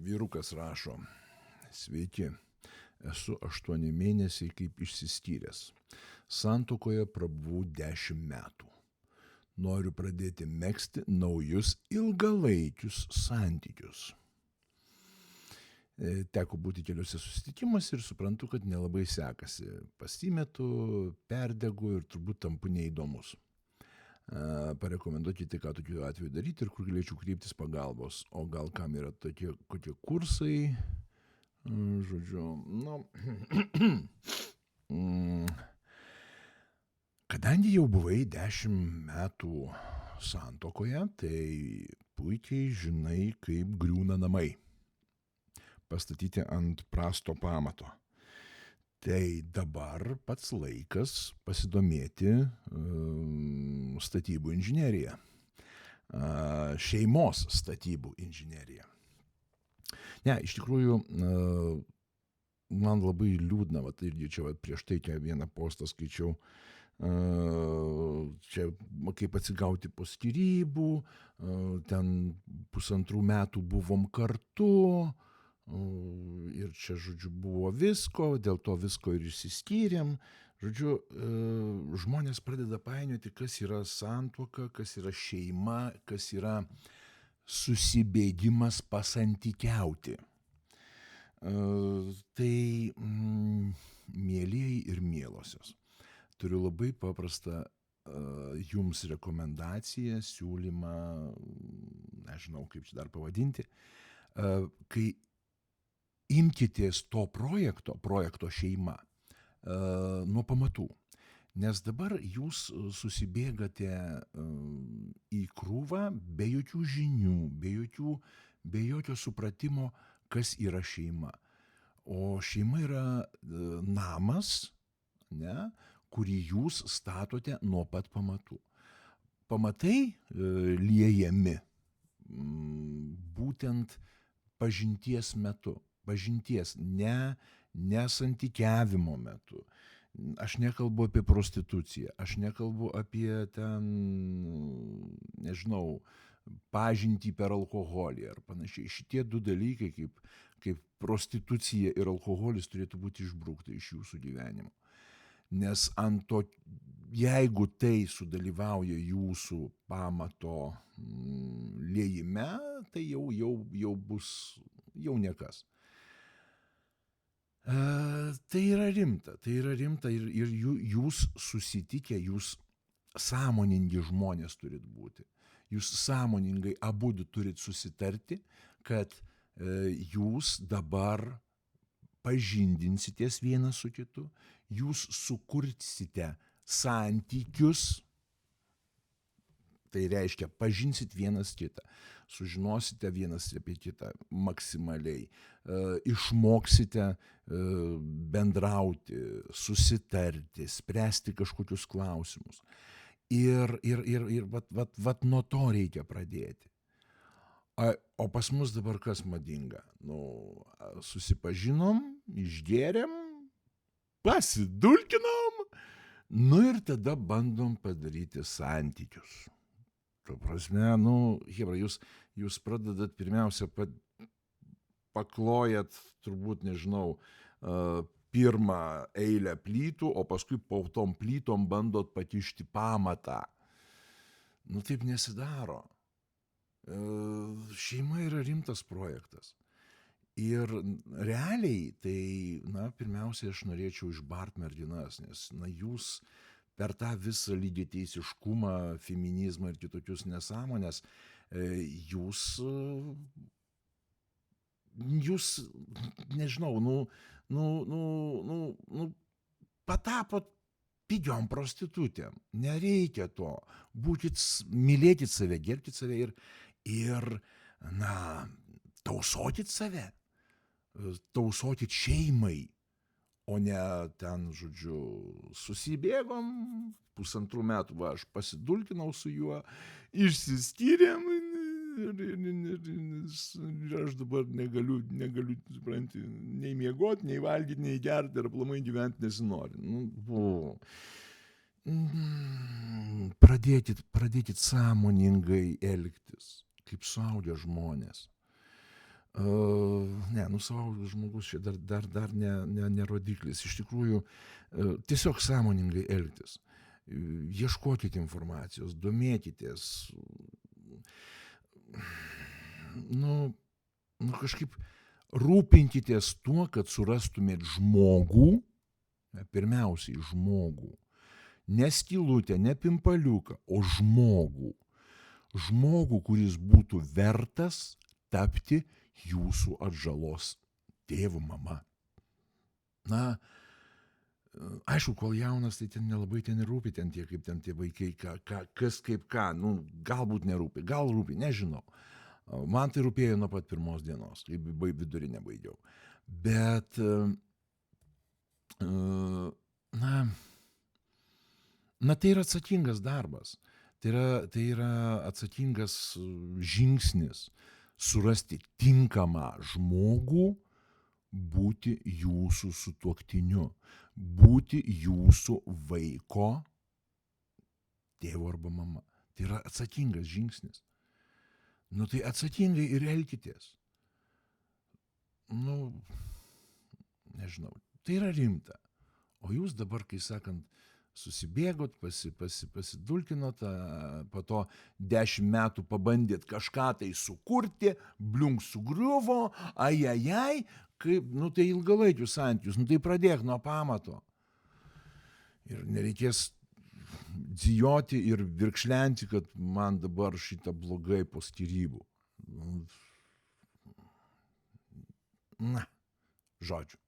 Vyrukas rašo: Sveiki, esu 8 mėnesiai kaip išsiskyręs. Santuokoje prabuvau 10 metų. Noriu pradėti megzti naujus ilgalaikius santykius. Teko būti keliuose susitikimuose ir suprantu, kad nelabai sekasi. Pasimetu, perdegu ir turbūt tampu neįdomus. Parekomenduokite, ką tokiu atveju daryti ir kur galėčiau kreiptis pagalbos. O gal kam yra kokie kursai? Žodžiu, kadangi jau buvai 10 metų santuokoje, tai puikiai žinai, kaip griūna namai. Pastatyti ant prasto pamato. Tai dabar pats laikas pasidomėti statybų inžinerija. Šeimos statybų inžinerija. Ne, iš tikrųjų, man labai liūdna, irgi čia prieš tai vieną postą skaičiau, čia kaip atsigauti po skyrybų, ten 1,5 metų buvom kartu, ir čia, žodžiu, buvo visko, dėl to visko ir išsiskyrėm. Žodžiu, žmonės pradeda painioti, kas yra santuoka, kas yra šeima, kas yra susibėgimas pasantykiauti. Tai, mielieji ir mielosios, turiu labai paprastą jums rekomendaciją, siūlymą, nežinau, kaip čia dar pavadinti, kai imkitės to projekto šeima nuo pamatų, nes dabar jūs susibėgate į krūvą be jokių žinių, be jokio supratimo, kas yra šeima. O šeima yra namas, ne, kurį jūs statote nuo pat pamatų. Pamatai liejami būtent pažinties metu. Pažinties, ne santykiavimo metu. Aš nekalbu apie prostituciją, aš nekalbu apie ten, nežinau, pažintį per alkoholį ar panašiai. Šitie du dalykai, kaip prostitucija ir alkoholis, turėtų būti išbraukta iš jūsų gyvenimo. Nes ant to, jeigu tai sudalyvauja jūsų pamato liejime, tai jau bus jau niekas. Tai yra rimta ir jūs susitikę, jūs sąmoningi žmonės turit būti. Jūs sąmoningai abudu turit susitarti, kad jūs dabar pažindinsitės vienas su kitu, jūs sukursite santykius, tai reiškia pažinsit vienas kitą, sužinosite vienas apie kitą maksimaliai, išmoksite bendrauti, susitarti, spręsti kažkokius klausimus. Ir vat nuo to reikia pradėti. O pas mus dabar kas madinga? Susipažinom, išgėrėm, pasidulkinom, ir tada bandom padaryti santykius. Tuo prasme, hebra, jūs pradedat pirmiausia, paklojat, turbūt, nežinau, pirmą eilę plytų, o paskui po tom plytom bandot pakišti pamatą. Taip nesidaro. Šeima yra rimtas projektas. Ir realiai, tai, pirmiausia, aš norėčiau išbart merginas, nes, jūs per tą visą lygiateisiškumą, feminizmą ir kitokius nesąmonės, jūs, nežinau, patapot pigiom prostitutėm. Nereikia to. Mylėkit save, gerbkit save ir tausokit save. Tausokit šeimai. O ne ten, žodžiu, susibėgom, 1,5 metų, aš pasidulkinau su juo, išsiskyrėm ir aš dabar negaliu, supranti, nei miegoti, nei valgyti, nei gerti ir aplamai gyventi nesinori. Pradėkit sąmoningai elgtis, kaip suaugę žmonės. Ne, suaugęs žmogus čia dar ne rodiklis. Iš tikrųjų, tiesiog sąmoningai elgtis. Ieškokite informacijos, domėkitės. Nu, kažkaip rūpinkitės tuo, kad surastumėt žmogų, pirmiausiai žmogų. Ne skylutę, ne pimpaliuką, o žmogų. Žmogų, kuris būtų vertas tapti jūsų atžalos tėvu, mama. Na, aišku, kol jaunas, tai ten nelabai ten ir rūpi ten tie, kaip ten tie vaikai, kas kaip ką, galbūt nerūpi, gal rūpi, nežinau. Man tai rūpėjo nuo pat pirmos dienos, kai vidurinę baigiau. Bet, tai yra atsakingas darbas. Tai yra atsakingas žingsnis surasti tinkamą žmogų, būti jūsų sutuoktiniu, būti jūsų vaiko tėvu arba mama. Tai yra atsakingas žingsnis. Tai atsakingai ir elkitės. Nežinau, tai yra rimta. O jūs dabar, kai sakant, susibėgot, pasidulkinot, po to 10 metų pabandėt kažką tai sukurti, bliunk sugriuvo, ajajai, kaip, tai ilgalaikius santykius, tai pradėk nuo pamato. Ir nereikės dzijoti ir virkšlenti, kad man dabar šitą blogai po skyrybų. Žodžiu.